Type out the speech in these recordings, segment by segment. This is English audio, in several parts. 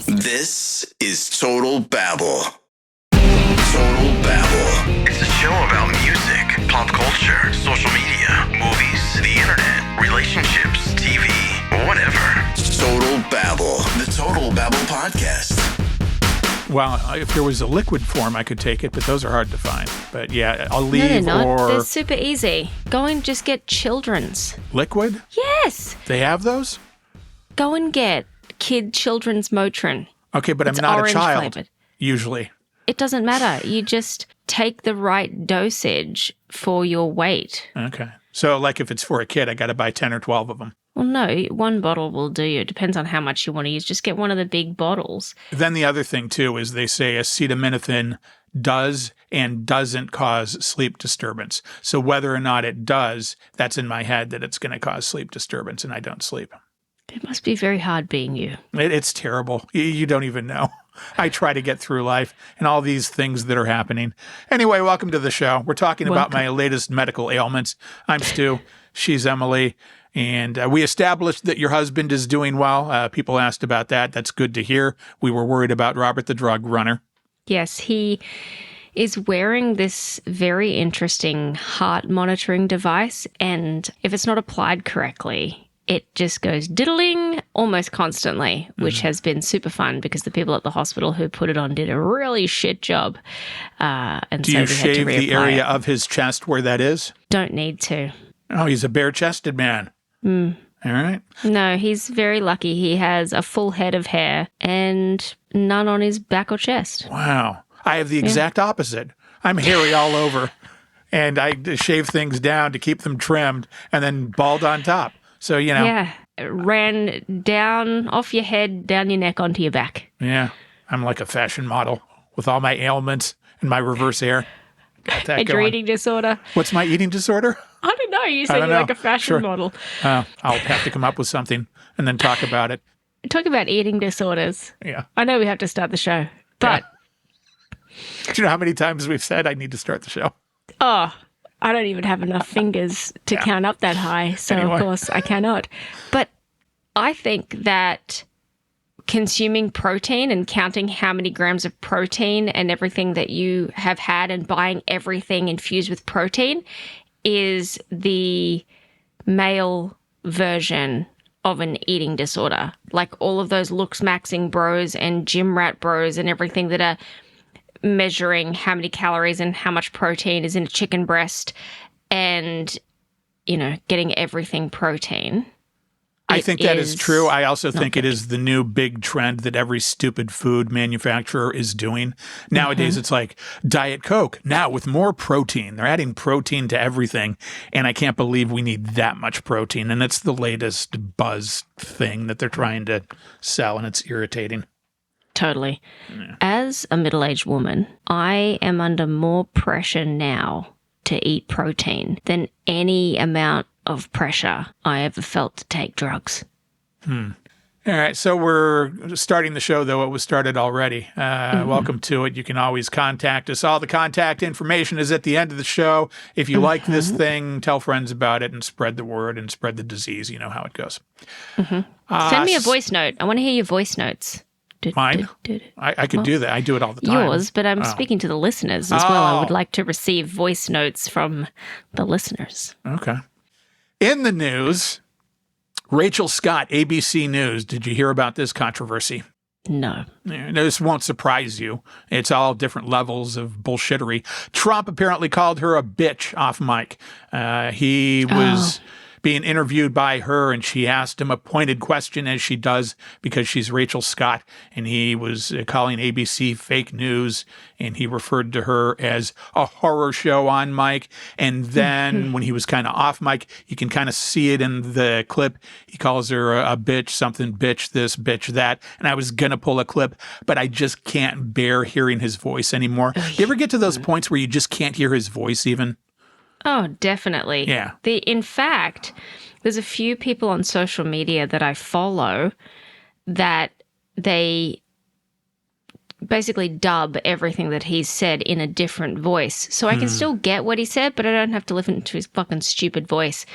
This is Total Babble. Total Babble. It's a show about music, pop culture, social media, movies, the internet, relationships, TV, whatever. Total Babble. The Total Babble Podcast. Well, if there was a liquid form, I could take it, but those are hard to find. But yeah, I'll leave. No, they're not. Or they're super easy. Go and just get children's. Liquid? Yes. They have those? Go and get children's Motrin. Okay, but It's I'm not a orange child, flavored. usually. It doesn't matter. You just take the right dosage for your weight. Okay. So, like, if it's for a kid, I got to buy 10 or 12 of them. Well, no, one bottle will do you. It depends on how much you want to use. Just get one of the big bottles. Then the other thing, too, is they say acetaminophen does and doesn't cause sleep disturbance. So whether or not it does, that's in my head that it's going to cause sleep disturbance, and I don't sleep. It must be very hard being you. It's terrible. You don't even know. I try to get through life and all these things that are happening. Anyway, welcome to the show. We're talking about my latest medical ailments. I'm Stu. She's Emily. And we established that your husband is doing well. People asked about that. That's good to hear. We were worried about Robert the drug runner. Yes, he is wearing this very interesting heart monitoring device. And if it's not applied correctly, it just goes diddling almost constantly, which has been super fun because the people at the hospital who put it on did a really shit job. Do you shave the area of his chest where that is? Don't need to. Oh, he's a bare-chested man. All right. No, he's very lucky. He has a full head of hair and none on his back or chest. Wow. I have the exact opposite. I'm hairy all over, and I shave things down to keep them trimmed and then bald on top. So, you know. Yeah. It ran down off your head, down your neck, onto your back. Yeah. I'm like a fashion model with all my ailments and my reverse hair. Got that And your going. eating disorder. What's my eating disorder? I don't know. You said you're like a fashion model. I'll have to come up with something and then talk about it. Talk about eating disorders. Yeah. I know we have to start the show, but... Do you know how many times we've said I need to start the show? Oh, I don't even have enough fingers to count up that high, so Anyway. of course I cannot. But I think that consuming protein and counting how many grams of protein and everything that you have had and buying everything infused with protein is the male version of an eating disorder. Like all of those looks maxing bros and gym rat bros and everything that are measuring how many calories and how much protein is in a chicken breast and, you know, getting everything protein. I think that is true. I also think it is the new big trend that every stupid food manufacturer is doing. Nowadays, it's like Diet Coke, now with more protein. They're adding protein to everything, and I can't believe we need that much protein. And it's the latest buzz thing that they're trying to sell, and it's irritating. Totally. Yeah. As a middle-aged woman, I am under more pressure now to eat protein than any amount of pressure I ever felt to take drugs. All right, so we're starting the show, though it was started already. Welcome to it. You can always contact us. All the contact information is at the end of the show. If you like this thing, tell friends about it and spread the word and spread the disease. You know how it goes. Send me a voice note. I want to hear your voice notes. Mine? I could do that. I do it all the time. Yours, but I'm speaking to the listeners as well. I would like to receive voice notes from the listeners. Okay. In the news, Rachel Scott, ABC News. Did you hear about this controversy? No. This won't surprise you. It's all different levels of bullshittery. Trump apparently called her a bitch off mic. He was being interviewed by her, and she asked him a pointed question, as she does, because she's Rachel Scott, and he was calling ABC fake news, and he referred to her as a horror show on mic. And then when he was kind of off mic, you can kind of see it in the clip. He calls her a bitch, something, bitch this, bitch that. And I was going to pull a clip, but I just can't bear hearing his voice anymore. You ever get to those points where you just can't hear his voice even? Oh, definitely. Yeah. In fact, there's a few people on social media that I follow that they basically dub everything that he's said in a different voice. So I can still get what he said, but I don't have to listen to his fucking stupid voice.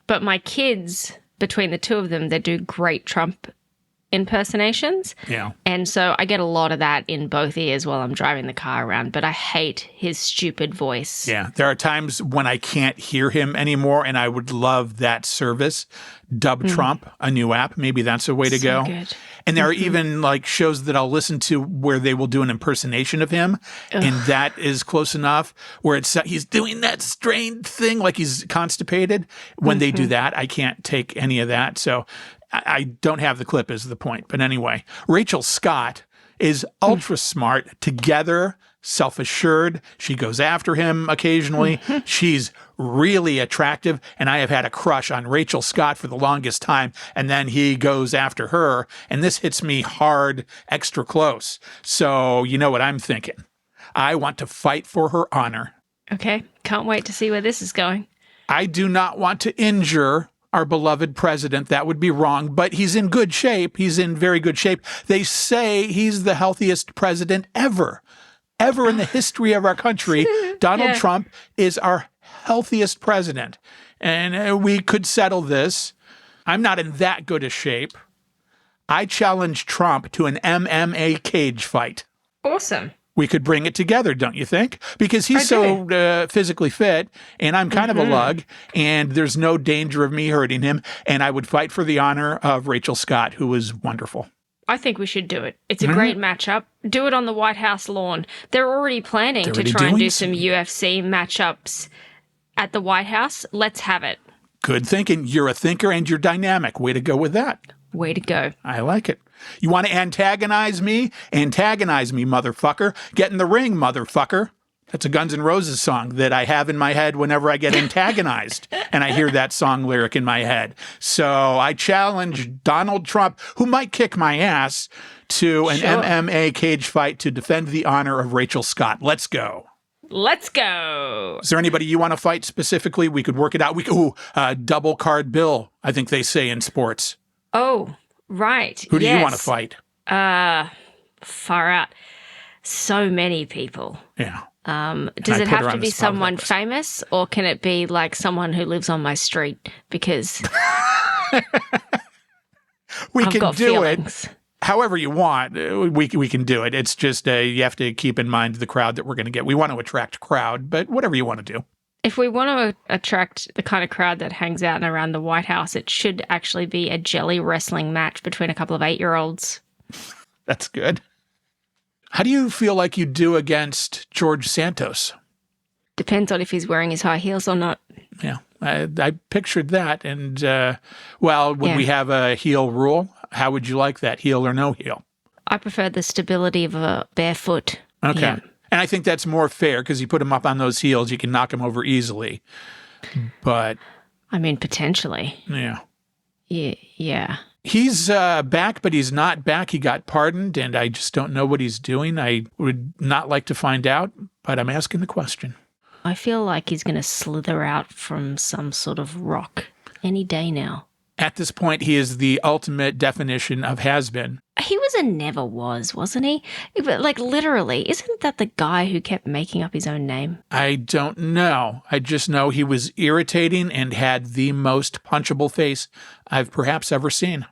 But my kids, between the two of them, they do great Trump impersonations. Yeah. And so I get a lot of that in both ears while I'm driving the car around, but I hate his stupid voice. Yeah. There are times when I can't hear him anymore, and I would love that service. Dub Trump, a new app. Maybe that's a way to go. Good. And there are even like shows that I'll listen to where they will do an impersonation of him. And that is close enough where he's doing that strained thing like he's constipated. When they do that, I can't take any of that. So I don't have the clip is the point. But anyway, Rachel Scott is ultra smart, together, self-assured. She goes after him occasionally. She's really attractive, and I have had a crush on Rachel Scott for the longest time, and then he goes after her, and this hits me hard, extra close. So you know what I'm thinking. I want to fight for her honor. Okay. Can't wait to see where this is going. I do not want to injure our beloved president. That would be wrong, but he's in good shape. He's in very good shape. They say he's the healthiest president ever in the history of our country. Donald Trump is our healthiest president. And we could settle this. I'm not in that good a shape. I challenge Trump to an MMA cage fight. Awesome. We could bring it together, don't you think? Because he's so physically fit, and I'm kind of a lug, and there's no danger of me hurting him, and I would fight for the honor of Rachel Scott, who is wonderful. I think we should do it. It's a great matchup. Do it on the White House lawn. They're already planning to try and do some UFC matchups at the White House. Let's have it. Good thinking. You're a thinker and you're dynamic. Way to go with that. Way to go. I like it. You want to antagonize me? Antagonize me, motherfucker. Get in the ring, motherfucker. That's a Guns N' Roses song that I have in my head whenever I get antagonized and I hear that song lyric in my head. So I challenge Donald Trump, who might kick my ass, to an MMA cage fight to defend the honor of Rachel Scott. Let's go. Let's go. Is there anybody you want to fight specifically? We could work it out. Double card bill, I think they say in sports. Oh, right. Who do you want to fight? Far out. So many people. Yeah. Does it have to be someone famous, or can it be like someone who lives on my street? Because we I've can got do feelings. it however you want. We can do it. It's just you have to keep in mind the crowd that we're going to get. We want to attract crowd, but whatever you want to do. If we want to attract the kind of crowd that hangs out and around the White House, it should actually be a jelly wrestling match between a couple of 8-year-olds. That's good. How do you feel like you do against George Santos? Depends on if he's wearing his high heels or not. Yeah, I pictured that. And, would we have a heel rule? How would you like that, heel or no heel? I prefer the stability of a barefoot. Okay. Yeah. And I think that's more fair because you put him up on those heels, you can knock him over easily. But I mean, potentially. Yeah. Yeah. He's back, but he's not back. He got pardoned, and I just don't know what he's doing. I would not like to find out, but I'm asking the question. I feel like he's going to slither out from some sort of rock any day now. At this point, he is the ultimate definition of has-been. He was a never was, wasn't he? But like literally, isn't that the guy who kept making up his own name? I don't know. I just know he was irritating and had the most punchable face I've perhaps ever seen.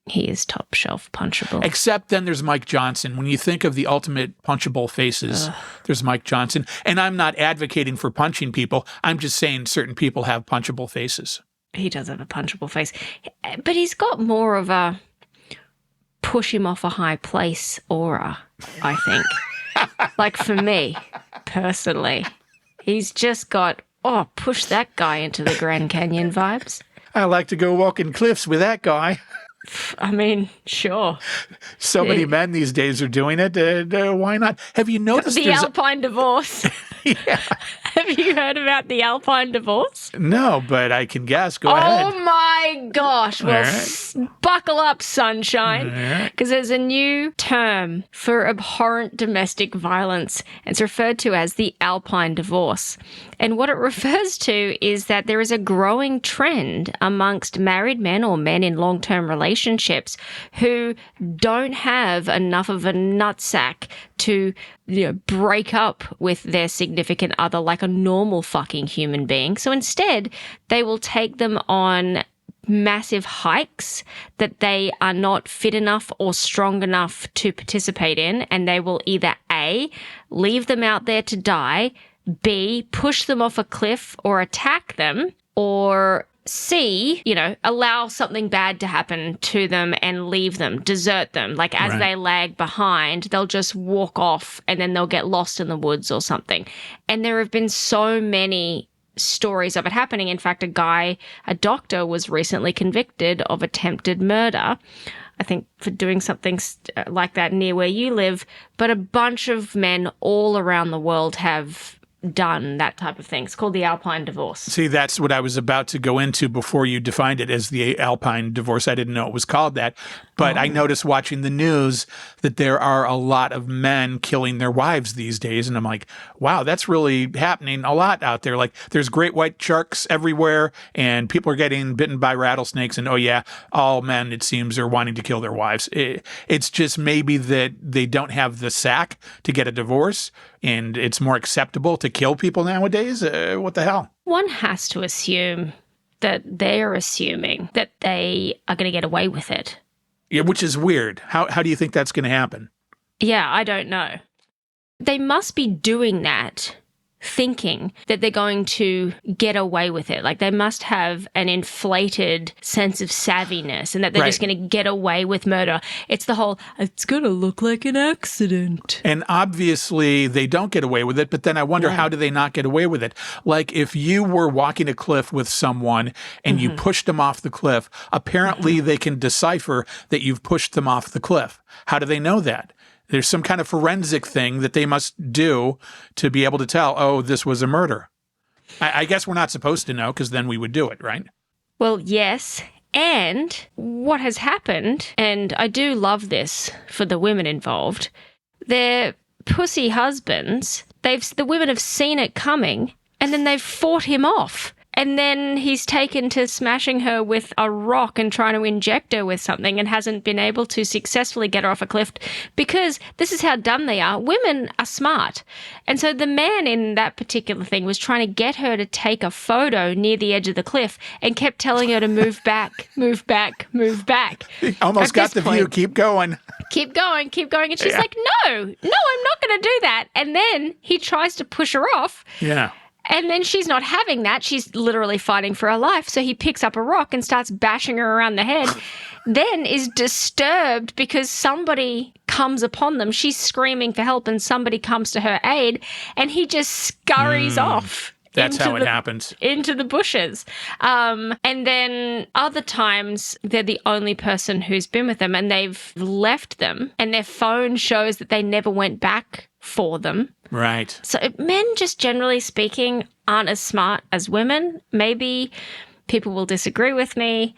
He is top shelf punchable. Except then there's Mike Johnson. When you think of the ultimate punchable faces, there's Mike Johnson. And I'm not advocating for punching people. I'm just saying certain people have punchable faces. He does have a punchable face. But he's got more of a push him off a high place aura, I think. Like for me, personally. He's just got, push that guy into the Grand Canyon vibes. I like to go walking cliffs with that guy. I mean, sure. So many men these days are doing it. Why not? Have you noticed the Alpine divorce? Yeah. Have you heard about the Alpine divorce? No, but I can guess. Go ahead. Oh my gosh. Well, buckle up, sunshine. Because there's a new term for abhorrent domestic violence. It's referred to as the Alpine divorce. And what it refers to is that there is a growing trend amongst married men or men in long-term relationships who don't have enough of a nutsack to break up with their significant other like a normal fucking human being. So instead, they will take them on massive hikes that they are not fit enough or strong enough to participate in, and they will either A, leave them out there to die, B, push them off a cliff or attack them, or C, allow something bad to happen to them and leave them, desert them. Like as they lag behind, they'll just walk off and then they'll get lost in the woods or something. And there have been so many stories of it happening. In fact, a doctor was recently convicted of attempted murder, I think for doing something like that near where you live. But a bunch of men all around the world have done that type of thing. It's called the Alpine divorce. See, that's what I was about to go into before you defined it as the Alpine divorce. I didn't know it was called that. But I noticed watching the news that there are a lot of men killing their wives these days. And I'm like, wow, that's really happening a lot out there. Like there's great white sharks everywhere and people are getting bitten by rattlesnakes. And all men, it seems, are wanting to kill their wives. It's just maybe that they don't have the sack to get a divorce and it's more acceptable to kill people nowadays. What the hell? One has to assume that they're assuming that they are going to get away with it. Yeah, which is weird. How do you think that's going to happen? Yeah, I don't know. They must be doing that thinking that they're going to get away with it. Like they must have an inflated sense of savviness and that they're just going to get away with murder. It's the whole, it's going to look like an accident. And obviously they don't get away with it, but then I wonder how do they not get away with it? Like if you were walking a cliff with someone and you pushed them off the cliff, apparently they can decipher that you've pushed them off the cliff. How do they know that? There's some kind of forensic thing that they must do to be able to tell, this was a murder. I guess we're not supposed to know because then we would do it, right? Well, yes. And what has happened, and I do love this for the women involved, their pussy husbands, the women have seen it coming and then they've fought him off. And then he's taken to smashing her with a rock and trying to inject her with something and hasn't been able to successfully get her off a cliff because this is how dumb they are. Women are smart. And so the man in that particular thing was trying to get her to take a photo near the edge of the cliff and kept telling her to move back, move back, move back. Almost got the view. Keep going. Keep going, keep going. And she's like, no, I'm not going to do that. And then he tries to push her off. Yeah. And then she's not having that. She's literally fighting for her life. So he picks up a rock and starts bashing her around the head, then is disturbed because somebody comes upon them. She's screaming for help and somebody comes to her aid and he just scurries off. That's how it happens. Into the bushes. And then other times they're the only person who's been with them and they've left them and their phone shows that they never went back for them. Right. So men, just generally speaking, aren't as smart as women. Maybe people will disagree with me,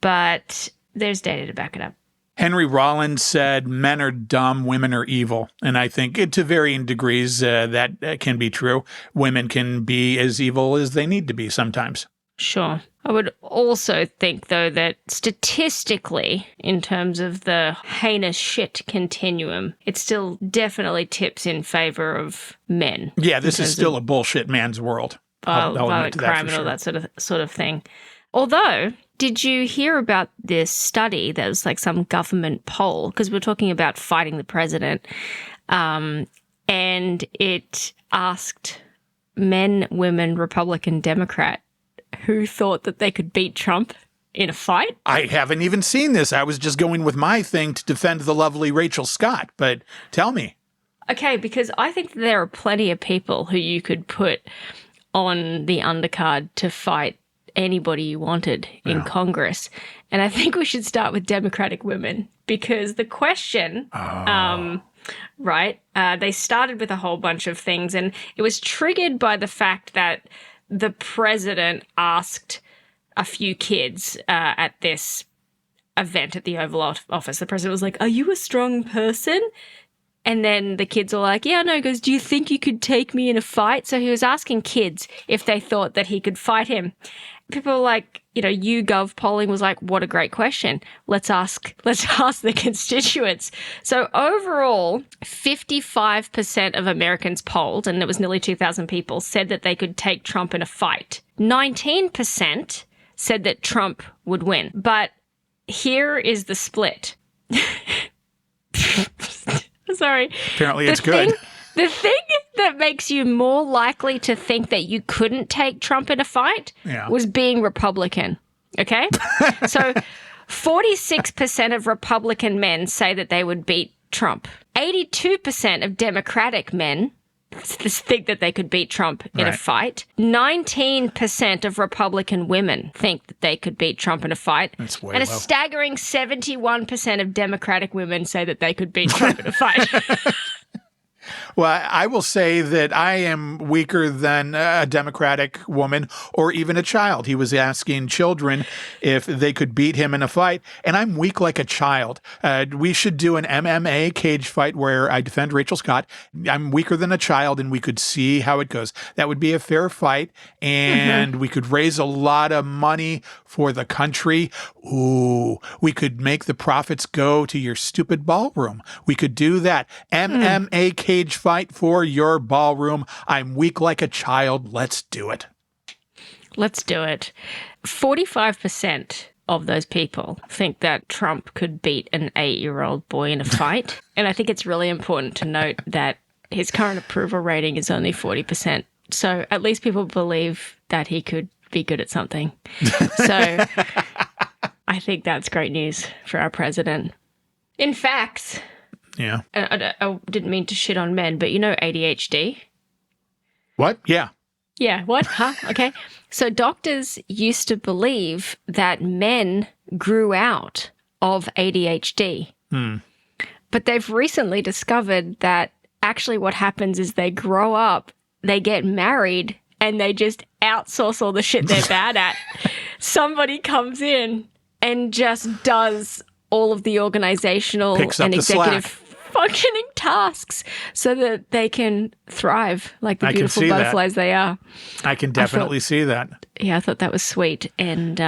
but there's data to back it up. Henry Rollins said men are dumb, women are evil. And I think to varying degrees that can be true. Women can be as evil as they need to be sometimes. Sure. I would also think, though, that statistically, in terms of the heinous shit continuum, it still definitely tips in favor of men. Yeah, this is still a bullshit man's world. Violent crime and all that sort of thing. Although, did you hear about this study that was like some government poll? Because we're talking about fighting the president. And it asked men, women, Republican, Democrat, who thought that they could beat Trump in a fight. I haven't even seen this. I was just going with my thing to defend the lovely Rachel Scott. But tell me. Okay, because I think there are plenty of people who you could put on the undercard to fight anybody you wanted in Congress. And I think we should start with Democratic women because the question, they started with a whole bunch of things and it was triggered by the fact that the president asked a few kids at this event at the Oval Office. The president was like, "Are you a strong person?" And then the kids are like, "Yeah, no." He goes, "Do you think you could take me in a fight?" So he was asking kids if they thought that he could fight him. People were like, YouGov polling was like, what a great question. Let's ask the constituents. So overall, 55% of Americans polled, and it was nearly 2,000 people, said that they could take Trump in a fight. 19% said that Trump would win. But here is the split. Sorry. Apparently it's good. The thing that makes you more likely to think that you couldn't take Trump in a fight was being Republican. Okay? So 46% of Republican men say that they would beat Trump. 82% of Democratic men think that they could beat Trump in a fight. 19% of Republican women think that they could beat Trump in a fight. That's way and a low. staggering 71% of Democratic women say that they could beat Trump in a fight. Well, I will say that I am weaker than a Democratic woman or even a child. He was asking children if they could beat him in a fight, and I'm weak like a child. We should do an MMA cage fight where I defend Rachel Scott. I'm weaker than a child, and we could see how it goes. That would be a fair fight, and we could raise a lot of money for the country. Ooh, we could make the profits go to your stupid ballroom. We could do that. MMA cage fight for your ballroom. I'm weak like a child. Let's do it. Let's do it. 45% of those people think that Trump could beat an 8-year-old boy in a fight. And I think it's really important to note that his current approval rating is only 40%. So at least people believe that he could be good at something. So I think that's great news for our president. In facts, Yeah. I didn't mean to shit on men, but you know ADHD? What? Yeah. Yeah, what? Huh? Okay. So doctors used to believe that men grew out of ADHD. But they've recently discovered that actually what happens is they grow up, they get married, and they just outsource all the shit they're bad at. Somebody comes in and just does all of the organizational and executive functioning tasks so that they can thrive like the beautiful butterflies they are. I can definitely see that. Yeah, I thought that was sweet. And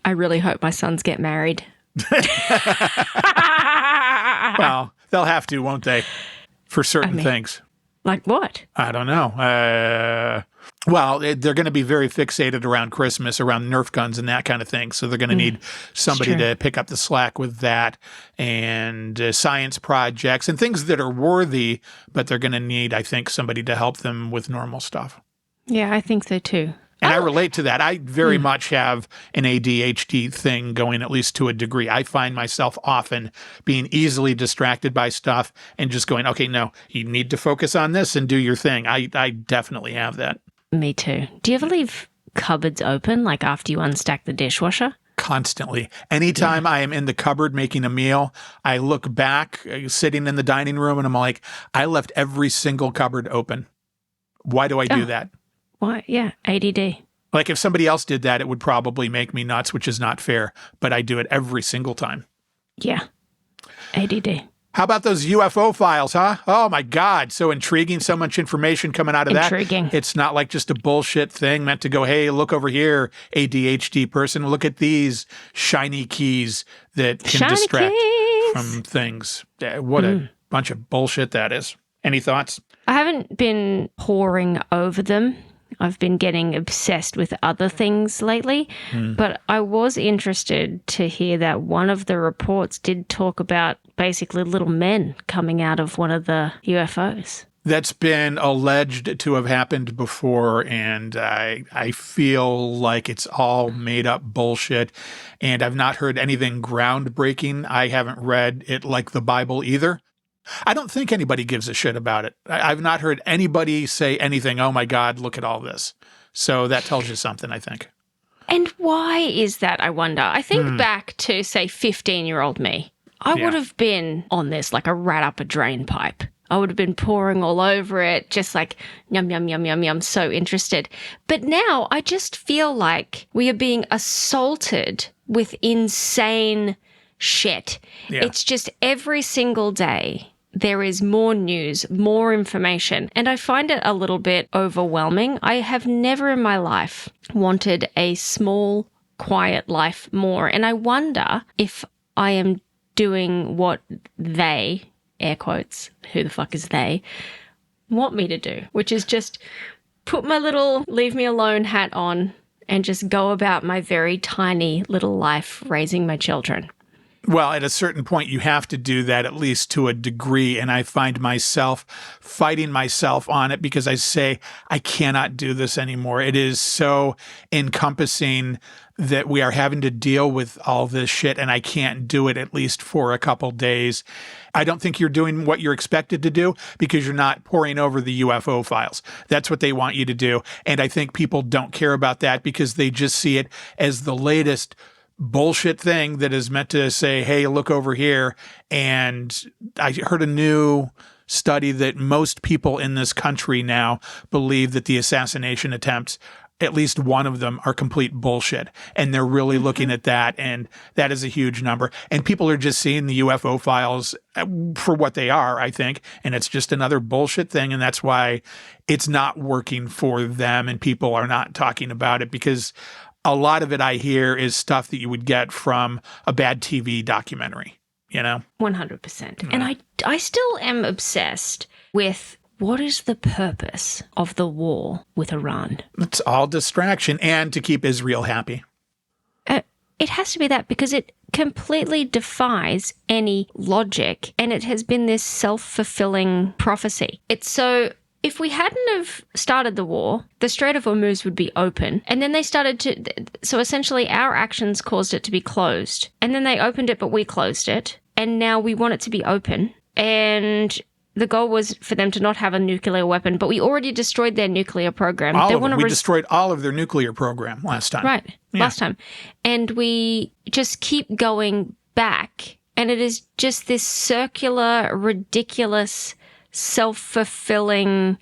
I really hope my sons get married. Well, they'll have to, won't they? For certain things. Like what? I don't know. Well, they're going to be very fixated around Christmas, around Nerf guns and that kind of thing. So they're going to need somebody to pick up the slack with that and science projects and things that are worthy, but they're going to need, I think, somebody to help them with normal stuff. Yeah, I think so too. And I relate to that. I very much have an ADHD thing going, at least to a degree. I find myself often being easily distracted by stuff and just going, okay, no, you need to focus on this and do your thing. I definitely have that. Me too. Do you ever leave cupboards open, like after you unstack the dishwasher? Constantly. Anytime I am in the cupboard making a meal, I look back, sitting in the dining room, and I'm like, I left every single cupboard open. Why do I do that? Why? Yeah, ADD. Like if somebody else did that, it would probably make me nuts, which is not fair. But I do it every single time. Yeah, ADD. How about those UFO files, huh? Oh, my God. So intriguing. So much information coming out of that. Intriguing. It's not like just a bullshit thing meant to go, hey, look over here, ADHD person. Look at these shiny keys that can distract from things. What a bunch of bullshit that is. Any thoughts? I haven't been poring over them. I've been getting obsessed with other things lately, but I was interested to hear that one of the reports did talk about basically little men coming out of one of the UFOs. That's been alleged to have happened before, and I feel like it's all made up bullshit, and I've not heard anything groundbreaking. I haven't read it like the Bible either. I don't think anybody gives a shit about it. I've not heard anybody say anything, oh my God, look at all this. So that tells you something, I think. And why is that, I wonder? I think back to, say, 15-year-old me. I would have been on this like a rat up a drain pipe. I would have been pouring all over it, just like, yum, yum, yum, yum, yum, so interested. But now I just feel like we are being assaulted with insane shit. Yeah. It's just every single day there is more news, more information, and I find it a little bit overwhelming. I have never in my life wanted a small, quiet life more, and I wonder if I am doing what they, air quotes, who the fuck is they, want me to do, which is just put my little leave me alone hat on and just go about my very tiny little life raising my children. Well, at a certain point, you have to do that, at least to a degree. And I find myself fighting myself on it because I say, I cannot do this anymore. It is so encompassing that we are having to deal with all this shit, and I can't do it at least for a couple days. I don't think you're doing what you're expected to do because you're not poring over the UFO files. That's what they want you to do. And I think people don't care about that because they just see it as the latest bullshit thing that is meant to say, hey, look over here. And I heard a new study that most people in this country now believe that the assassination attempts, at least one of them, are complete bullshit. And they're really looking at that. And that is a huge number. And people are just seeing the UFO files for what they are, I think. And it's just another bullshit thing. And that's why it's not working for them. And people are not talking about it because a lot of it I hear is stuff that you would get from a bad TV documentary, you know? 100%. And I still am obsessed with what is the purpose of the war with Iran? It's all distraction and to keep Israel happy. It has to be that because it completely defies any logic, and it has been this self-fulfilling prophecy. It's so... If we hadn't have started the war, the Strait of Hormuz would be open. And then they started to... So essentially our actions caused it to be closed. And then they opened it, but we closed it. And now we want it to be open. And the goal was for them to not have a nuclear weapon. But we already destroyed their nuclear program. We destroyed all of their nuclear program last time. Right. Yeah. Last time. And we just keep going back. And it is just this circular, ridiculous, self-fulfilling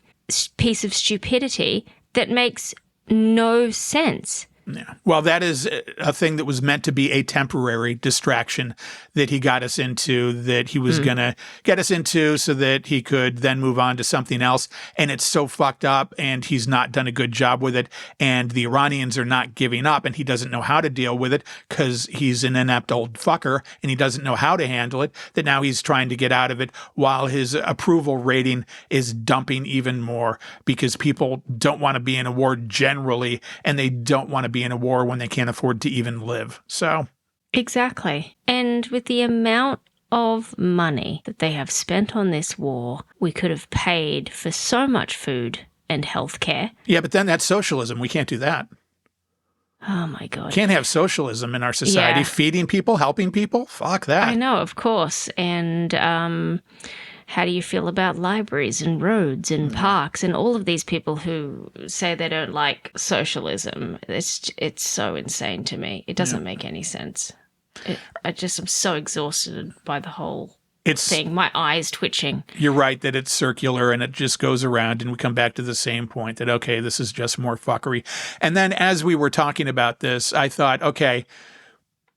piece of stupidity that makes no sense. Yeah. Well, that is a thing that was meant to be a temporary distraction that he got us into, that he was going to get us into so that he could then move on to something else. And it's so fucked up, and he's not done a good job with it. And the Iranians are not giving up, and he doesn't know how to deal with it because he's an inept old fucker and he doesn't know how to handle it, that now he's trying to get out of it while his approval rating is dumping even more because people don't want to be in a war generally, and they don't want to be in a war when they can't afford to even live. So exactly. And with the amount of money that they have spent on this war, we could have paid for so much food and healthcare. Yeah, but then that's socialism. We can't do that. Oh my God. Can't have socialism in our society. Yeah. Feeding people, helping people? Fuck that. I know, of course. And how do you feel about libraries and roads and parks and all of these people who say they don't like socialism? It's so insane to me. It doesn't make any sense. I'm so exhausted by the whole thing. My eyes twitching. You're right that it's circular and it just goes around, and we come back to the same point that, okay, this is just more fuckery. And then as we were talking about this, I thought, okay,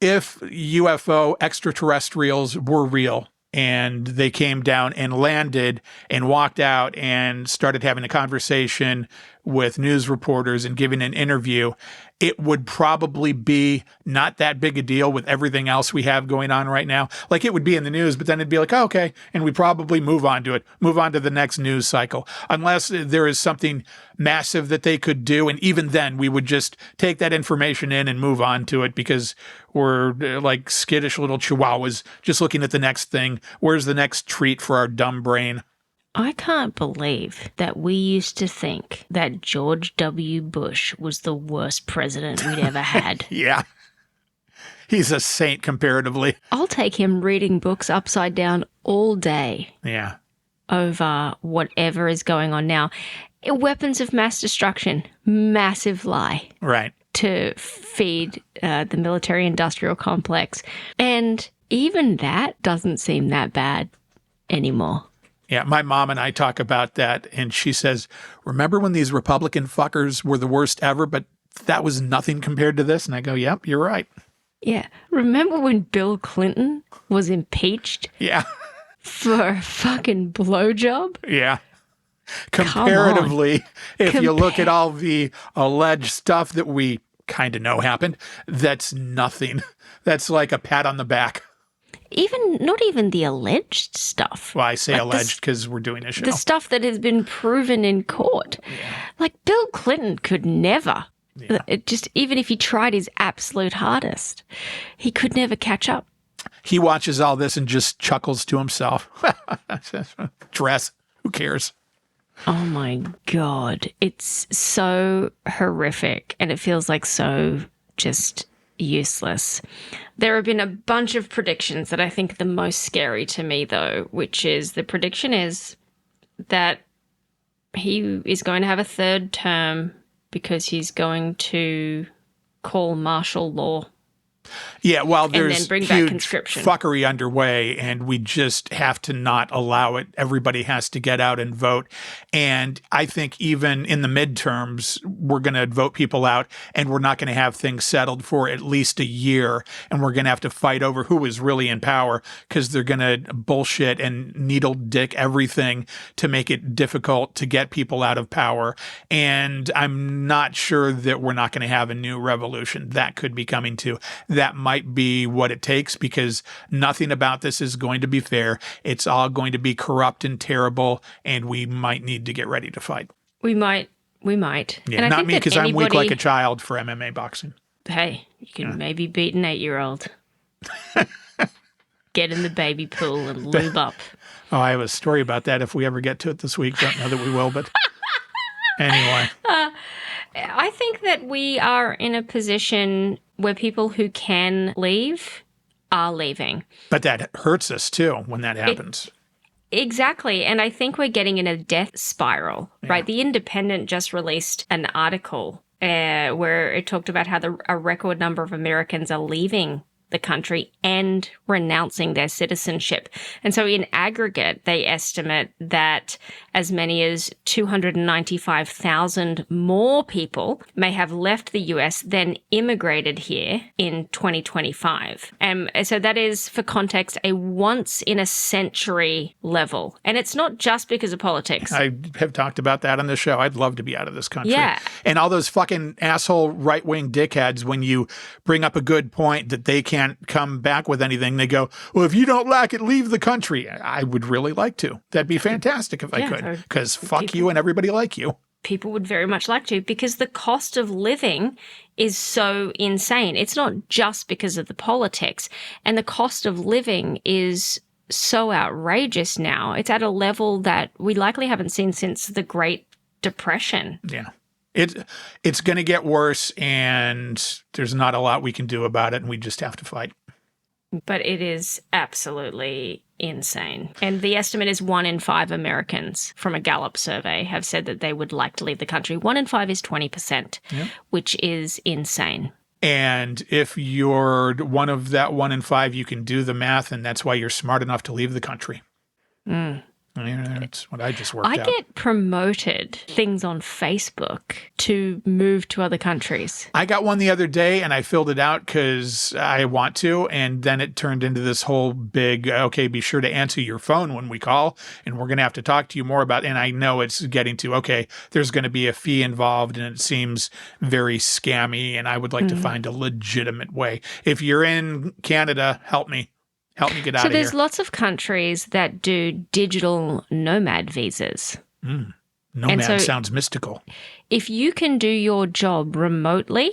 if UFO extraterrestrials were real, and they came down and landed and walked out and started having a conversation with news reporters and giving an interview, it would probably be not that big a deal with everything else we have going on right now. Like, it would be in the news, but then it'd be like, oh, okay. And we probably move on to it, move on to the next news cycle, unless there is something massive that they could do. And even then we would just take that information in and move on to it because we're like skittish little chihuahuas just looking at the next thing. Where's the next treat for our dumb brain? I can't believe that we used to think that George W. Bush was the worst president we'd ever had. Yeah. He's a saint comparatively. I'll take him reading books upside down all day. Yeah. Over whatever is going on now. Weapons of mass destruction, massive lie. Right. To feed the military-industrial complex. And even that doesn't seem that bad anymore. Yeah, my mom and I talk about that, and she says, remember when these Republican fuckers were the worst ever, but that was nothing compared to this? And I go, yep, you're right. Yeah. Remember when Bill Clinton was impeached? Yeah. For a fucking blowjob? Yeah. Comparatively, if you look at all the alleged stuff that we kind of know happened, that's nothing. That's like a pat on the back. Not even the alleged stuff. Well, I say like alleged because we're doing a show. The stuff that has been proven in court. Yeah. Like, Bill Clinton could never It just, even if he tried his absolute hardest, he could never catch up. He watches all this and just chuckles to himself. Dress. Who cares? Oh my God. It's so horrific and it feels like so just useless. There have been a bunch of predictions that I think are the most scary to me, though, which is the prediction is that he is going to have a third term because he's going to call martial law. Yeah, well, And then there's bring back huge conscription. fuckery underway, and we just have to not allow it. Everybody has to get out and vote. And I think even in the midterms, we're going to vote people out, and we're not going to have things settled for at least a year. And we're going to have to fight over who is really in power because they're going to bullshit and needle dick everything to make it difficult to get people out of power. And I'm not sure that we're not going to have a new revolution. That could be coming too. That might be what it takes because nothing about this is going to be fair. It's all going to be corrupt and terrible, and we might need to get ready to fight. We might. Yeah, And I not think me that because I'm weak anybody- like a child for MMA boxing. Hey, you can maybe beat an 8-year-old. Get in the baby pool and lube up. Oh, I have a story about that if we ever get to it this week. Don't know that we will, but anyway. I think that we are in a position where people who can leave are leaving. But that hurts us too when that happens. Exactly. And I think we're getting in a death spiral, right? The Independent just released an article where it talked about how a record number of Americans are leaving the country and renouncing their citizenship. And so in aggregate, they estimate that as many as 295,000 more people may have left the US than immigrated here in 2025. So that is, for context, a once-in-a-century level. And it's not just because of politics. I have talked about that on the show. I'd love to be out of this country. Yeah. And all those fucking asshole right-wing dickheads, when you bring up a good point that they can't come back with anything, they go, well, if you don't like it, leave the country. I would really like to. That'd be fantastic if I could. Because fuck you and everybody like you. People would very much like to, because the cost of living is so insane. It's not just because of the politics. And the cost of living is so outrageous now. It's at a level that we likely haven't seen since the Great Depression. Yeah. It's going to get worse, and there's not a lot we can do about it, and we just have to fight. But it is absolutely insane. And the estimate is 1 in 5 Americans from a Gallup survey have said that they would like to leave the country. 1 in 5 is 20%, which is insane. And if you're one of that 1 in 5, you can do the math, and that's why you're smart enough to leave the country. That's what I just worked out. I get promoted things on Facebook to move to other countries. I got one the other day and I filled it out because I want to. And then it turned into this whole big, okay, be sure to answer your phone when we call. And we're going to have to talk to you more about, and I know it's getting to, okay, there's going to be a fee involved and it seems very scammy. And I would like to find a legitimate way. If you're in Canada, help me. Help me get out of here. So there's lots of countries that do digital nomad visas. Nomad sounds mystical. If you can do your job remotely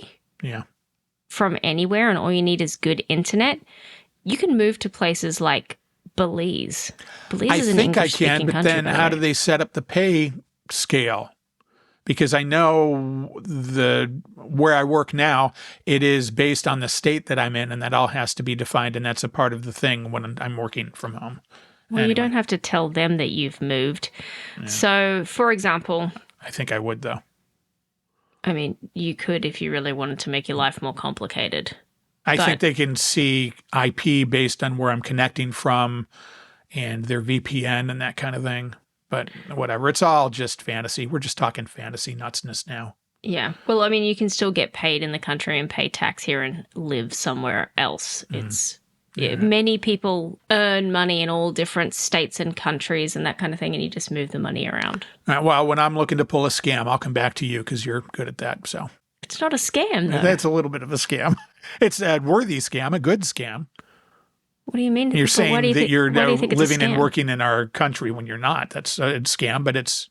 from anywhere and all you need is good internet, you can move to places like Belize. Belize is an English-speaking country. But then how do they set up the pay scale? Because I know where I work now, it is based on the state that I'm in, and that all has to be defined, and that's a part of the thing when I'm working from home. Well, you don't have to tell them that you've moved. Yeah. So, for example... I think I would, though. I mean, you could if you really wanted to make your life more complicated. I think they can see IP based on where I'm connecting from and their VPN and that kind of thing. But whatever, it's all just fantasy. We're just talking fantasy nutsiness now. Yeah. Well, I mean, you can still get paid in the country and pay tax here and live somewhere else. It's many people earn money in all different states and countries and that kind of thing, and you just move the money around. All right, well, when I'm looking to pull a scam, I'll come back to you because you're good at that. So it's not a scam, though. That's a little bit of a scam. It's a worthy scam, a good scam. What do you mean? You're saying that you're living and working in our country when you're not. That's a scam, but it's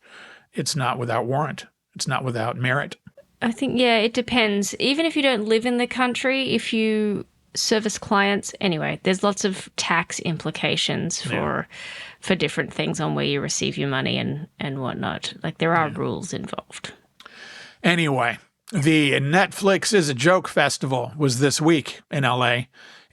not without warrant. It's not without merit. I think, yeah, it depends. Even if you don't live in the country, if you service clients, anyway, there's lots of tax implications for different things on where you receive your money and whatnot. Like, there are rules involved. Anyway, the Netflix is a Joke Festival was this week in LA.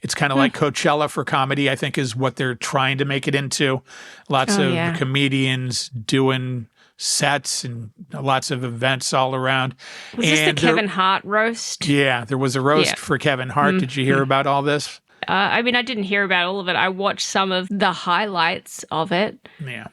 It's kind of like Coachella for comedy, I think, is what they're trying to make it into. Lots of comedians doing sets and lots of events all around. Was this the Kevin Hart roast? Yeah, there was a roast for Kevin Hart. Did you hear about all this? I mean, I didn't hear about all of it. I watched some of the highlights of it. Yeah.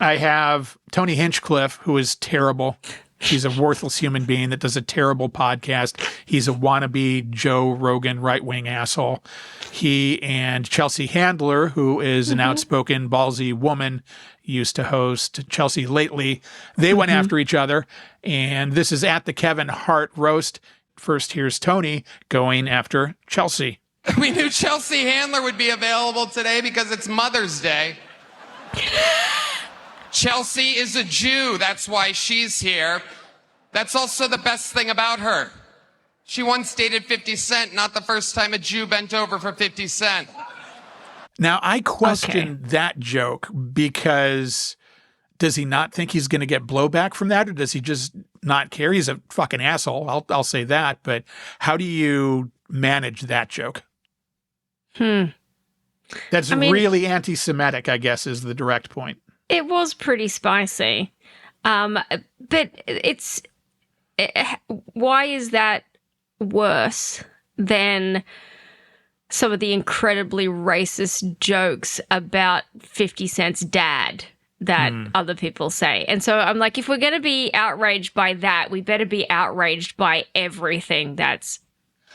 I have Tony Hinchliff, who is terrible. He's a worthless human being that does a terrible podcast. He's a wannabe Joe Rogan right-wing asshole. He and Chelsea Handler, who is an outspoken, ballsy woman, used to host Chelsea Lately. They went after each other, and this is at the Kevin Hart roast. First, here's Tony going after Chelsea. We knew Chelsea Handler would be available today because it's Mother's Day. Chelsea is a Jew. That's why she's here. That's also the best thing about her. She once dated 50 Cent, not the first time a Jew bent over for 50 Cent. Now, I question that joke because does he not think he's going to get blowback from that, or does he just not care? He's a fucking asshole. I'll say that. But how do you manage that joke? That's really anti-Semitic, I guess, is the direct point. It was pretty spicy. But why is that worse than some of the incredibly racist jokes about 50 Cent's dad that other people say? And so I'm like, if we're going to be outraged by that, we better be outraged by everything that's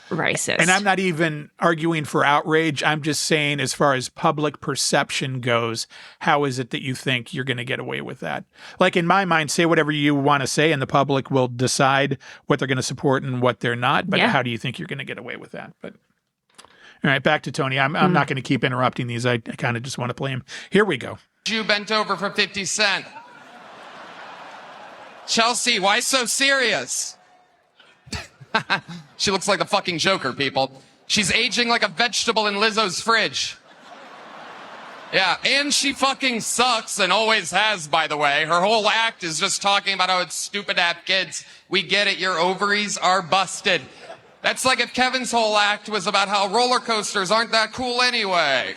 racist. And I'm not even arguing for outrage. I'm just saying, as far as public perception goes, how is it that you think you're going to get away with that? Like, in my mind, say whatever you want to say, and the public will decide what they're going to support and what they're not. But how do you think you're going to get away with that? But all right, back to Tony. I'm not going to keep interrupting these. I kind of just want to play him. Here we go. Jew bent over for 50 Cent. Chelsea, why so serious? She looks like the fucking Joker, people. She's aging like a vegetable in Lizzo's fridge. Yeah, and she fucking sucks and always has, by the way. Her whole act is just talking about how it's stupid to have kids. We get it, your ovaries are busted. That's like if Kevin's whole act was about how roller coasters aren't that cool anyway.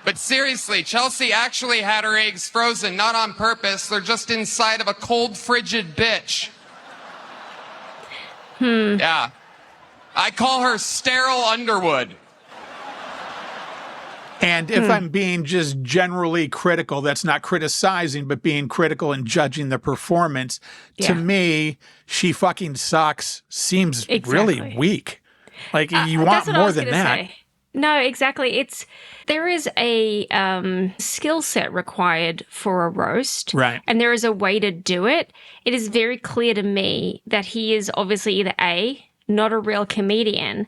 But seriously, Chelsea actually had her eggs frozen, not on purpose. They're just inside of a cold, frigid bitch. Yeah. I call her Sterile Underwood. And if I'm being just generally critical, that's not criticizing, but being critical and judging the performance, to me, she fucking sucks seems really weak. Like, you want more than that. Say. No, exactly. There is a skill set required for a roast. Right. And there is a way to do it. It is very clear to me that he is obviously either A, not a real comedian,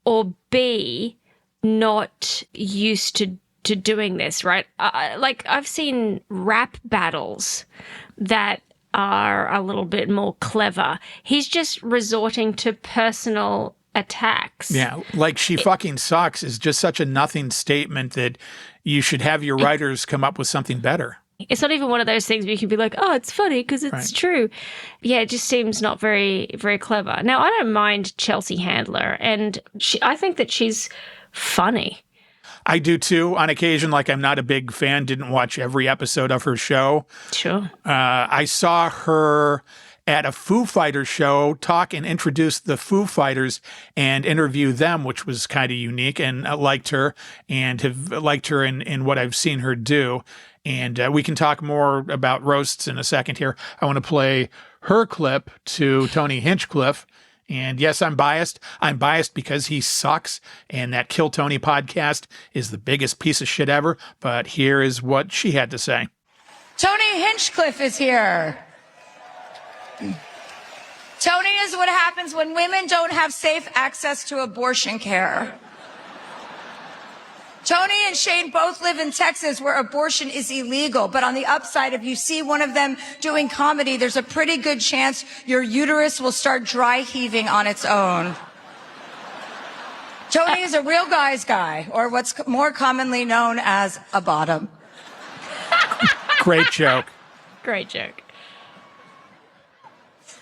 or B, not used to doing this, right? Like, I've seen rap battles that are a little bit more clever. He's just resorting to personal attacks. Yeah, like she fucking sucks is just such a nothing statement that you should have your writers come up with something better. It's not even one of those things where you can be like, oh, it's funny because it's true. Yeah, it just seems not very, very clever. Now, I don't mind Chelsea Handler, and I think that she's funny. I do too. On occasion, like, I'm not a big fan, didn't watch every episode of her show. Sure. I saw her at a Foo Fighters show, talk and introduce the Foo Fighters and interview them, which was kind of unique, and I liked her and have liked her in what I've seen her do. And we can talk more about roasts in a second here. I want to play her clip to Tony Hinchliff. And yes, I'm biased. I'm biased because he sucks, and that Kill Tony podcast is the biggest piece of shit ever. But here is what she had to say. Tony Hinchliff is here. Tony is what happens when women don't have safe access to abortion care. Tony and Shane both live in Texas where abortion is illegal. But on the upside, if you see one of them doing comedy, there's a pretty good chance your uterus will start dry heaving on its own. Tony is a real guy's guy, or what's more commonly known as a bottom. Great joke. Great joke.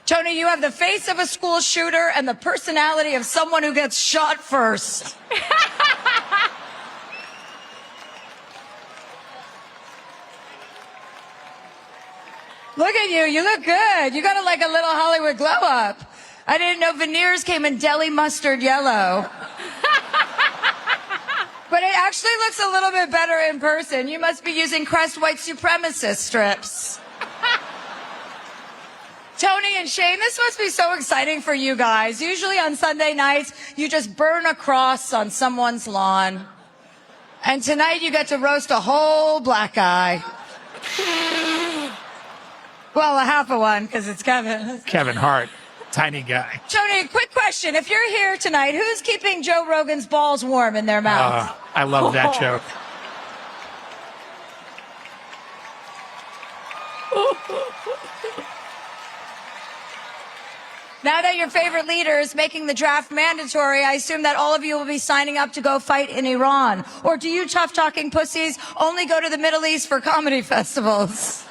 Tony, you have the face of a school shooter and the personality of someone who gets shot first. Look at you. You look good. You got like a little Hollywood glow up. I didn't know veneers came in deli mustard yellow. But it actually looks a little bit better in person. You must be using Crest white supremacist strips. Tony and Shane, this must be so exciting for you guys. Usually on Sunday nights, you just burn a cross on someone's lawn. And tonight you get to roast a whole black guy. Well, a half of one, because it's Kevin. Kevin Hart, tiny guy. Tony, quick question. If you're here tonight, who's keeping Joe Rogan's balls warm in their mouth? I love that joke. Now that your favorite leader is making the draft mandatory, I assume that all of you will be signing up to go fight in Iran. Or do you tough-talking pussies only go to the Middle East for comedy festivals?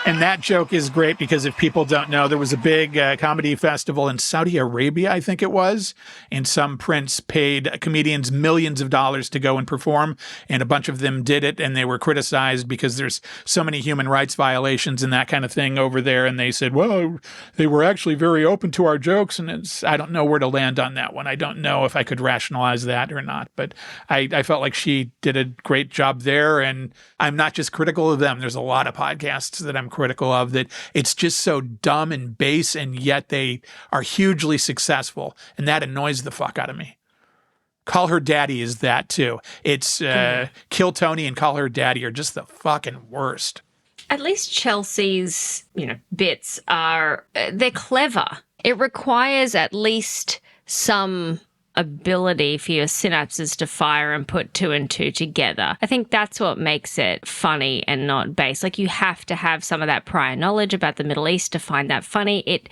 And that joke is great because if people don't know, there was a big comedy festival in Saudi Arabia, I think it was, and some prince paid comedians millions of dollars to go and perform, and a bunch of them did it, and they were criticized because there's so many human rights violations and that kind of thing over there, and they said, well, they were actually very open to our jokes, and I don't know where to land on that one. I don't know if I could rationalize that or not, but I felt like she did a great job there, and I'm not just critical of them. There's a lot of podcasts that I'm critical of that it's just so dumb and base, and yet they are hugely successful, and that annoys the fuck out of me. Call Her Daddy is that too. It's Kill Tony and Call Her Daddy are just the fucking worst. At least Chelsea's, bits they're clever. It requires at least some ability for your synapses to fire and put two and two together. I think that's what makes it funny and not base. Like, you have to have some of that prior knowledge about the Middle East to find that funny. It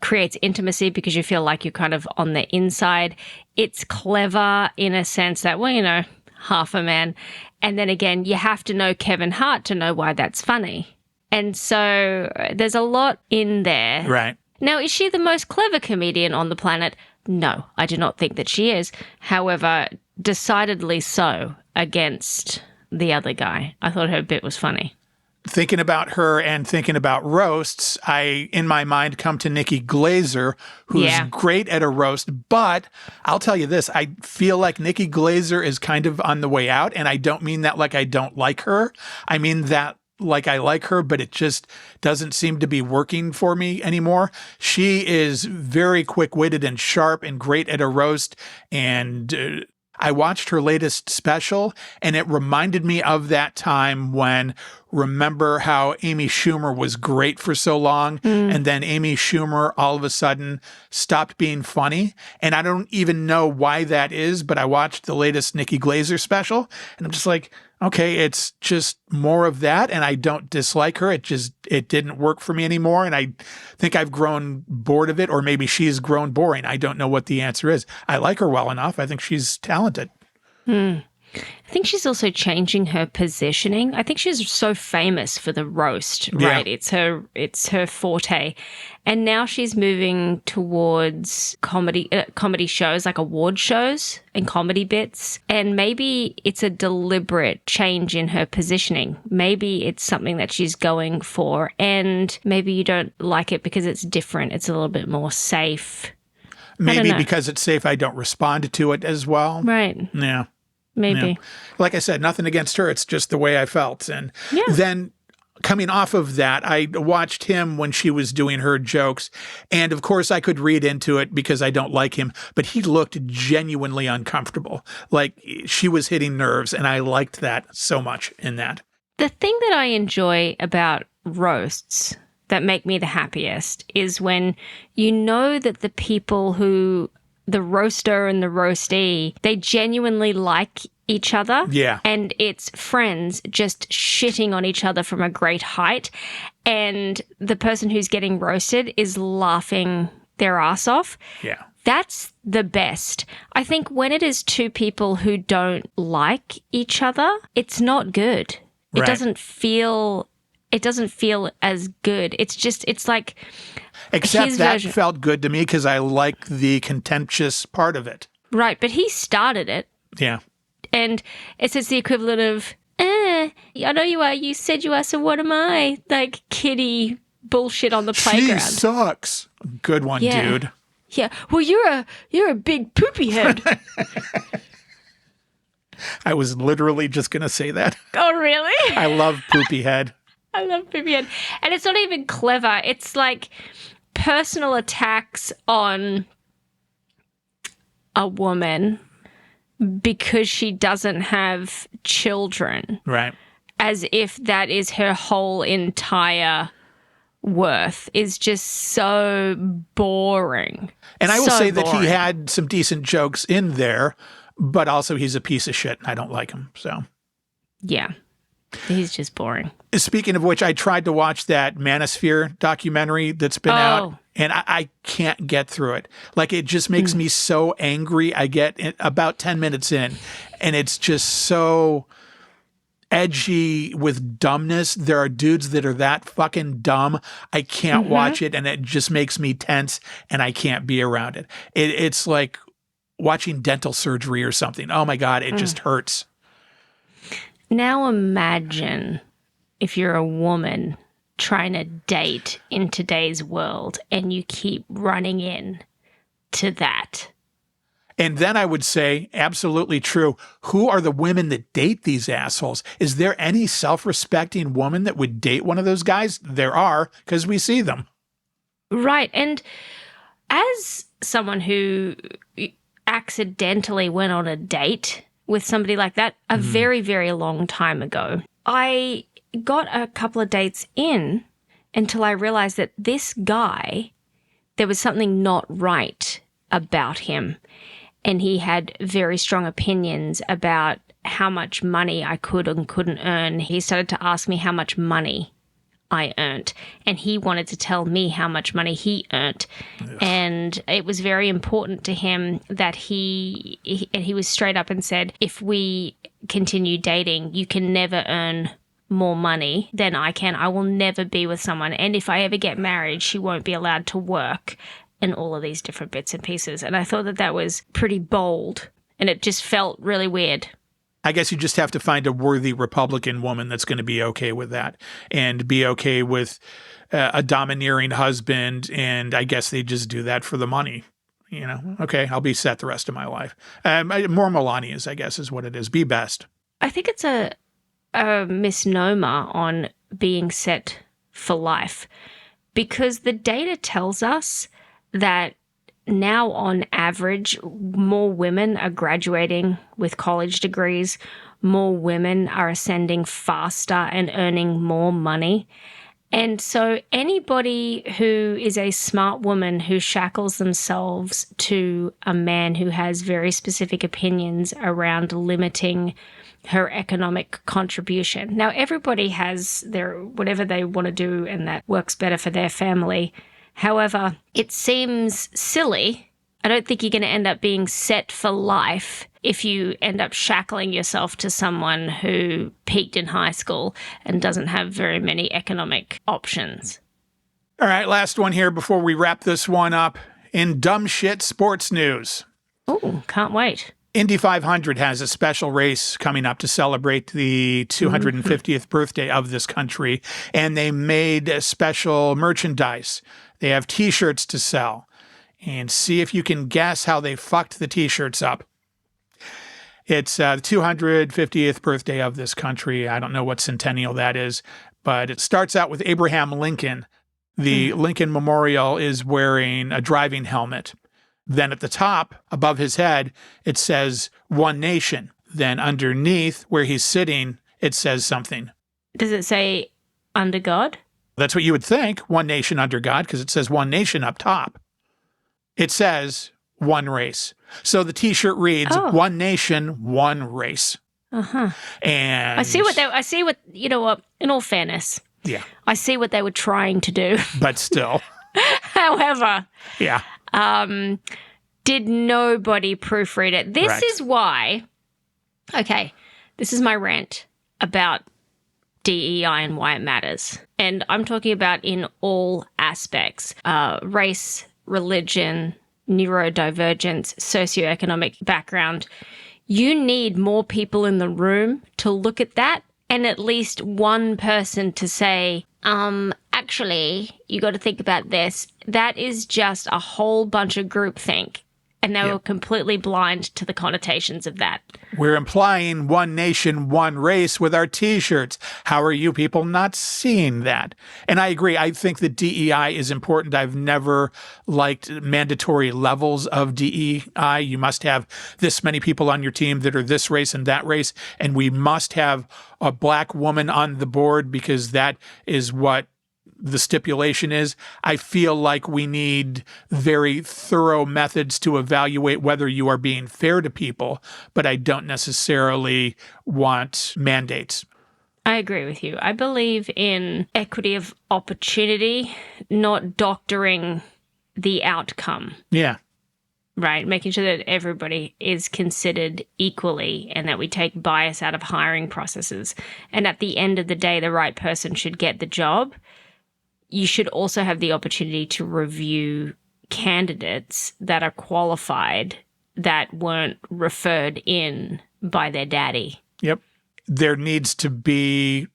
creates intimacy because you feel like you're kind of on the inside. It's clever in a sense that, half a man. And then again, you have to know Kevin Hart to know why that's funny. And so there's a lot in there. Right. Now, is she the most clever comedian on the planet? No, I do not think that she is. However, decidedly so against the other guy. I thought her bit was funny. Thinking about her and thinking about roasts, I, in my mind, come to Nikki Glaser, who's great at a roast. But I'll tell you this, I feel like Nikki Glaser is kind of on the way out. And I don't mean that like I don't like her. I mean that like I like her, but it just doesn't seem to be working for me anymore. She is very quick-witted and sharp and great at a roast. And I watched her latest special, and it reminded me of that time when, remember how Amy Schumer was great for so long, and then Amy Schumer all of a sudden stopped being funny. And I don't even know why that is, but I watched the latest Nikki Glaser special, and I'm just like, okay, it's just more of that, and I don't dislike her. It didn't work for me anymore, and I think I've grown bored of it, or maybe she's grown boring. I don't know what the answer is. I like her well enough. I think she's talented. I think she's also changing her positioning. I think she's so famous for the roast, right? Yeah. It's her forte. And now she's moving towards comedy shows, like award shows and comedy bits. And maybe it's a deliberate change in her positioning. Maybe it's something that she's going for, and maybe you don't like it because it's different. It's a little bit more safe. Maybe because it's safe, I don't respond to it as well. Right. Yeah. Maybe. Yeah. Like I said, nothing against her. It's just the way I felt. And then coming off of that, I watched him when she was doing her jokes. And of course, I could read into it because I don't like him, but he looked genuinely uncomfortable. Like she was hitting nerves. And I liked that so much in that. The thing that I enjoy about roasts that make me the happiest is when you know that the people who the roaster and the roastee, they genuinely like each other. Yeah. And it's friends just shitting on each other from a great height. And the person who's getting roasted is laughing their ass off. Yeah. That's the best. I think when it is two people who don't like each other, it's not good. Right. It doesn't feel as good. It's like Except his that version. felt good to me because I like the contentious part of it. Right, but he started it. Yeah. And it's the equivalent of, I know you are, you said you are, so what am I? Like kiddie bullshit on the playground. She sucks. Good one, Yeah. dude. Yeah. Well, you're a big poopy head. I was literally just going to say that. Oh, really? I love poopy head. I love poopy head. And it's not even clever. It's like personal attacks on a woman because she doesn't have children, Right. as if that is her whole entire worth, is just so boring. And I will So say that boring. he had some decent jokes in there, but also he's a piece of shit and I don't like him. So, Yeah. He's just boring. speaking of which, I tried to watch that Manosphere documentary that's been out, and I can't get through it. Like, it just makes me so angry. I get about 10 minutes in, and it's just so edgy with dumbness. There are dudes that are that fucking dumb. I can't watch it, and it just makes me tense, and I can't be around it. It's like watching dental surgery or something. Oh my God, it just hurts. Now imagine if you're a woman trying to date in today's world and you keep running in to that. And then I would say, absolutely true. Who are the women that date these assholes? Is there any self-respecting woman that would date one of those guys? There are, because we see them. Right. And as someone who accidentally went on a date with somebody like that a very, very long time ago, I got a couple of dates in until I realized that this guy, there was something not right about him. And he had very strong opinions about how much money I could and couldn't earn. He started to ask me how much money I earned, and he wanted to tell me how much money he earned. And it was very important to him that he was straight up and said, if we continue dating, you can never earn more money than I can. I will never be with someone. And if I ever get married, she won't be allowed to work, and all of these different bits and pieces. And I thought that that was pretty bold, and it just felt really weird. I guess you just have to find a worthy Republican woman that's going to be okay with that and be okay with a domineering husband. And I guess they just do that for the money. You know, okay, I'll be set the rest of my life. More Melania's, I guess, is what it is. Be best. I think it's a misnomer on being set for life, because the data tells us that now, on average, more women are graduating with college degrees, more women are ascending faster and earning more money. And so anybody who is a smart woman who shackles themselves to a man who has very specific opinions around limiting her economic contribution. Now, everybody has their whatever they want to do, and that works better for their family. However, it seems silly. I don't think you're going to end up being set for life if you end up shackling yourself to someone who peaked in high school and doesn't have very many economic options. All right, last one here before we wrap this one up. In dumb shit sports news. Oh, can't wait. Indy 500 has a special race coming up to celebrate the 250th birthday of this country, and they made special merchandise. They have T-shirts to sell, and see if you can guess how they fucked the T-shirts up. It's the 250th birthday of this country. I don't know what centennial that is, but it starts out with Abraham Lincoln. The Lincoln Memorial is wearing a driving helmet. Then at the top, above his head, it says One Nation. Then underneath, where he's sitting, it says something. Does it say under God? That's what you would think, One Nation under God, because it says One Nation up top. It says one race. So the T-shirt reads, One nation, one race. And I see what, you know what, in all fairness, yeah, I see what they were trying to do. but still. However, Yeah. did nobody proofread it? This is why, okay, this is my rant about DEI and why it matters. And I'm talking about in all aspects, race, religion, neurodivergence, socioeconomic background. You need more people in the room to look at that and at least one person to say, actually, you got to think about this. That is just a whole bunch of groupthink. And they were completely blind to the connotations of that. We're implying one nation, one race with our T-shirts. How are you people not seeing that? And I agree. I think that DEI is important. I've never liked mandatory levels of DEI. You must have this many people on your team that are this race and that race. And we must have a black woman on the board because that is what the stipulation is. I feel like we need very thorough methods to evaluate whether you are being fair to people, but I don't necessarily want mandates. I agree with you. I believe in equity of opportunity, not doctoring the outcome. Yeah. Right? Making sure that everybody is considered equally and that we take bias out of hiring processes. And at the end of the day, the right person should get the job. You should also have the opportunity to review candidates that are qualified that weren't referred in by their daddy. Yep. There needs to be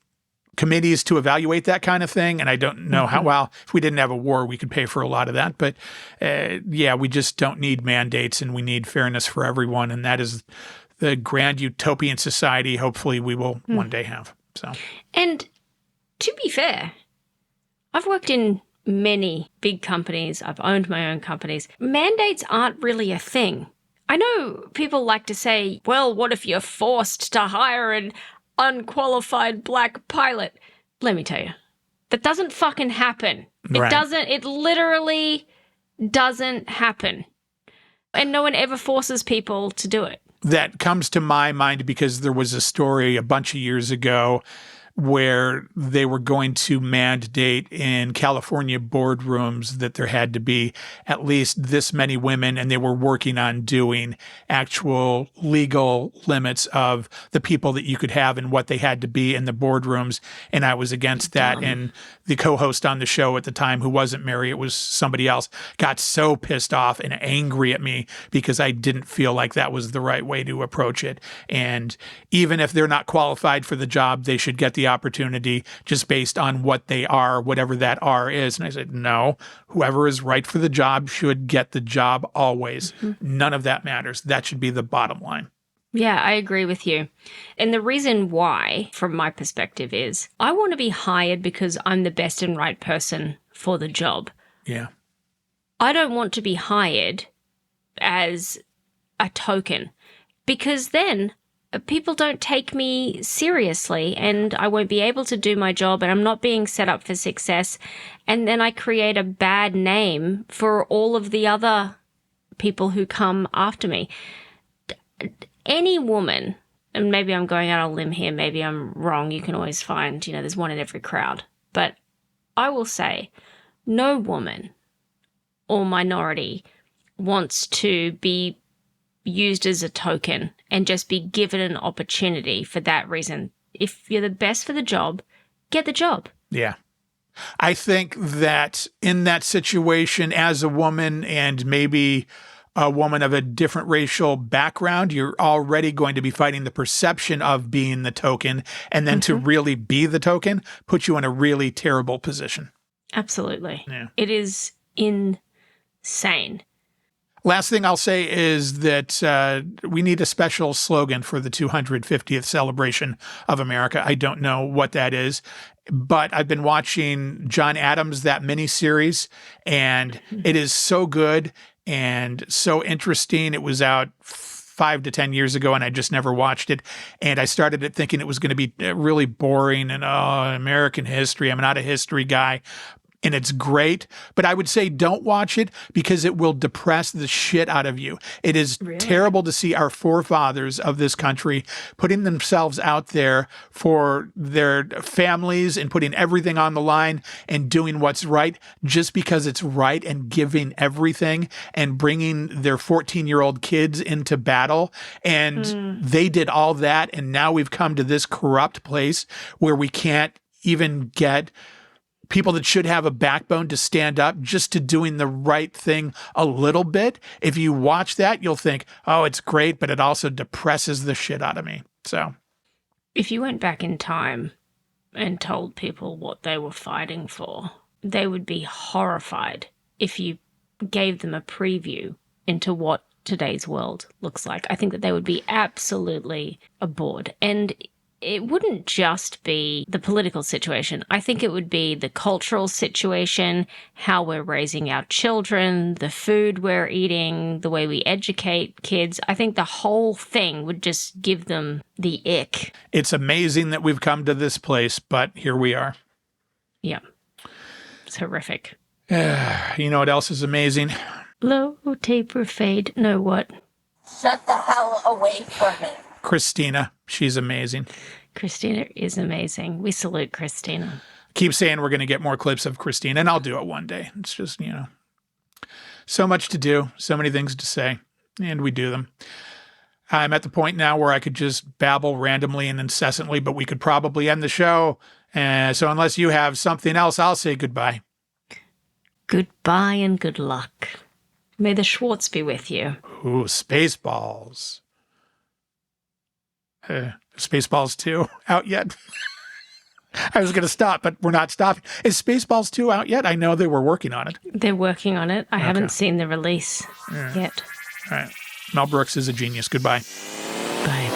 committees to evaluate that kind of thing. And I don't know how, well, if we didn't have a war, we could pay for a lot of that. But yeah, we just don't need mandates and we need fairness for everyone. And that is the grand utopian society hopefully we will one day have. So, and to be fair, I've worked in many big companies. I've owned my own companies. Mandates aren't really a thing. I know people like to say, well, what if you're forced to hire an unqualified black pilot? Let me tell you, that doesn't fucking happen. It literally doesn't happen. And no one ever forces people to do it. That comes to my mind because there was a story a bunch of years ago where they were going to mandate in California boardrooms that there had to be at least this many women, and they were working on doing actual legal limits of the people that you could have and what they had to be in the boardrooms. And I was against that. And the co-host on the show at the time, who wasn't Mary, it was somebody else, got so pissed off and angry at me because I didn't feel like that was the right way to approach it. And even if they're not qualified for the job, they should get the opportunity just based on what they are, whatever that are is. And I said, no, whoever is right for the job should get the job always. None of that matters. That should be the bottom line. Yeah, I agree with you. And the reason why, from my perspective, is I want to be hired because I'm the best and right person for the job. Yeah. I don't want to be hired as a token because then people don't take me seriously and I won't be able to do my job and I'm not being set up for success. And then I create a bad name for all of the other people who come after me. Any woman, and maybe I'm going out on a limb here, maybe I'm wrong. You can always find, there's one in every crowd. But I will say no woman or minority wants to be used as a token and just be given an opportunity for that reason. If you're the best for the job, get the job. Yeah. I think that in that situation as a woman and maybe a woman of a different racial background, you're already going to be fighting the perception of being the token. And then to really be the token puts you in a really terrible position. Absolutely. Yeah. It is insane. Last thing I'll say is that we need a special slogan for the 250th celebration of America. I don't know what that is, but I've been watching John Adams, that miniseries, and it is so good and so interesting. It was out 5 to 10 years ago, and I just never watched it. And I started it thinking it was going to be really boring and American history. I'm not a history guy. and it's great, but I would say don't watch it because it will depress the shit out of you. It is terrible to see our forefathers of this country putting themselves out there for their families and putting everything on the line and doing what's right just because it's right, and giving everything and bringing their 14-year-old kids into battle. And they did all that, and now we've come to this corrupt place where we can't even get people that should have a backbone to stand up just to doing the right thing a little bit. If you watch that, you'll think, oh, it's great, but it also depresses the shit out of me. So if you went back in time and told people what they were fighting for, they would be horrified if you gave them a preview into what today's world looks like. I think that they would be absolutely aboard. And it wouldn't just be the political situation. I think it would be the cultural situation, how we're raising our children, the food we're eating, the way we educate kids. I think the whole thing would just give them the ick. It's amazing that we've come to this place, but here we are. Yeah. It's horrific. You know what else is amazing? Low taper fade. No, what? Shut the hell away from me. Christina. She's amazing. Christina is amazing. We salute Christina. Keep saying we're going to get more clips of Christina, and I'll do it one day. It's just, so much to do, so many things to say, and we do them. I'm at the point now where I could just babble randomly and incessantly, but we could probably end the show. So unless you have something else, I'll say goodbye. Goodbye and good luck. May the Schwartz be with you. Ooh, Spaceballs. Spaceballs 2 out yet? I was going to stop, but we're not stopping. Is Spaceballs 2 out yet? I know they were working on it. They're working on it. I haven't seen the release yet. All right. Mel Brooks is a genius. Goodbye. Bye.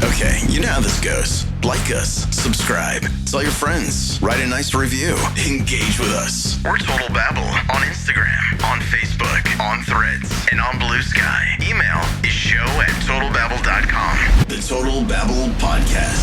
Okay, you know how this goes. Like us, subscribe, tell your friends, write a nice review, engage with us. We're Total Babble on Instagram, on Facebook, on Threads, and on Blue Sky. Email is show@totalbabble.com. The Total Babble Podcast.